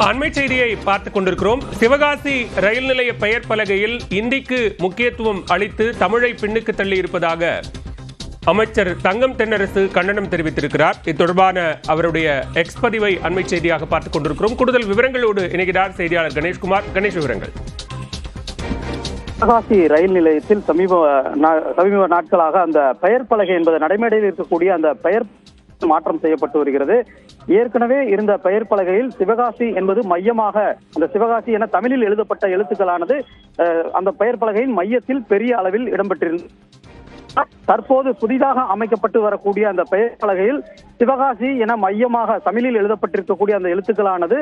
அண்மை செய்தியை பார்த்துக் கொண்டிருக்கிறோம். சிவகாசி ரயில் நிலைய பெயர் பலகையில் இந்திக்கு முக்கியத்துவம் அளித்து தமிழை பின்னுக்கு தள்ளி இருப்பதாக அமைச்சர் தங்கம் தென்னரசு கண்டனம் தெரிவித்திருக்கிறார். இது தொடர்பான அவருடைய எக்ஸ் பதிவை அண்மை செய்தியாக பார்த்துக் கொண்டிருக்கிறோம். கூடுதல் விவரங்களோடு இணைகிறார் செய்தியாளர் கணேஷ்குமார். கணேஷ், விவரங்கள். சிவகாசி ரயில் நிலையத்தில் சமீப நாட்களாக அந்த பெயர் பலகை என்பது நடைமேடையில் இருக்கக்கூடிய அந்த பெயர் மாற்றம் செய்யப்பட்டு வருகிறது. ஏற்கனவே இருந்த பெயர் பலகையில் சிவகாசி என்பது மையமாக, அந்த சிவகாசி என தமிழில் எழுதப்பட்ட எழுத்துக்களானது அந்த பெயர் பலகையின் மையத்தில் பெரிய அளவில் இடம்பெற்றிருந்தது. தற்போது புதிதாக அமைக்கப்பட்டு வரக்கூடிய அந்த பெயர் பலகையில் சிவகாசி என மையமாக தமிழில் எழுதப்பட்டிருக்கக்கூடிய அந்த எழுத்துக்களானது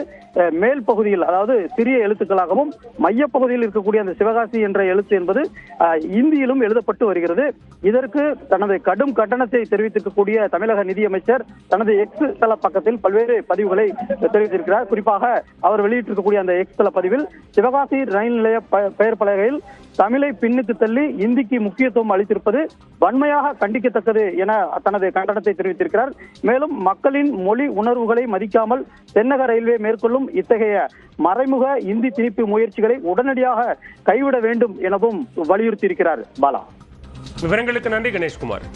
மேல் பகுதியில், அதாவது சிறிய எழுத்துக்களாகவும், மையப்பகுதியில் இருக்கக்கூடிய அந்த சிவகாசி என்ற எழுத்து என்பது இந்தியிலும் எழுதப்பட்டு வருகிறது. இதற்கு தனது கடும் கண்டனத்தை தெரிவித்திருக்கக்கூடிய தமிழக நிதியமைச்சர் தனது எக்ஸ் தள பக்கத்தில் பல்வேறு பதிவுகளை தெரிவித்திருக்கிறார். குறிப்பாக அவர் வெளியிட்டிருக்கக்கூடிய அந்த எக்ஸ் தள பதிவில் சிவகாசி ரயில் நிலைய பெயர் பலகையில் தமிழை பின்னுக்கு தள்ளி இந்திக்கு முக்கியத்துவம் அளித்திருப்பது வன்மையாக கண்டிக்கத்தக்கது என தனது கண்டனத்தை தெரிவித்திருக்கிறார். மேலும் மக்களின் மொழி உணர்வுகளை மதிக்காமல் தென்னக ரயில்வே மேற்கொள்ளும் இத்தகைய மறைமுக இந்தி திணிப்பு முயற்சிகளை உடனடியாக கைவிட வேண்டும் எனவும் வலியுறுத்தியிருக்கிறார். பாலா, விவரங்களுக்கு நன்றி கணேஷ்குமார்.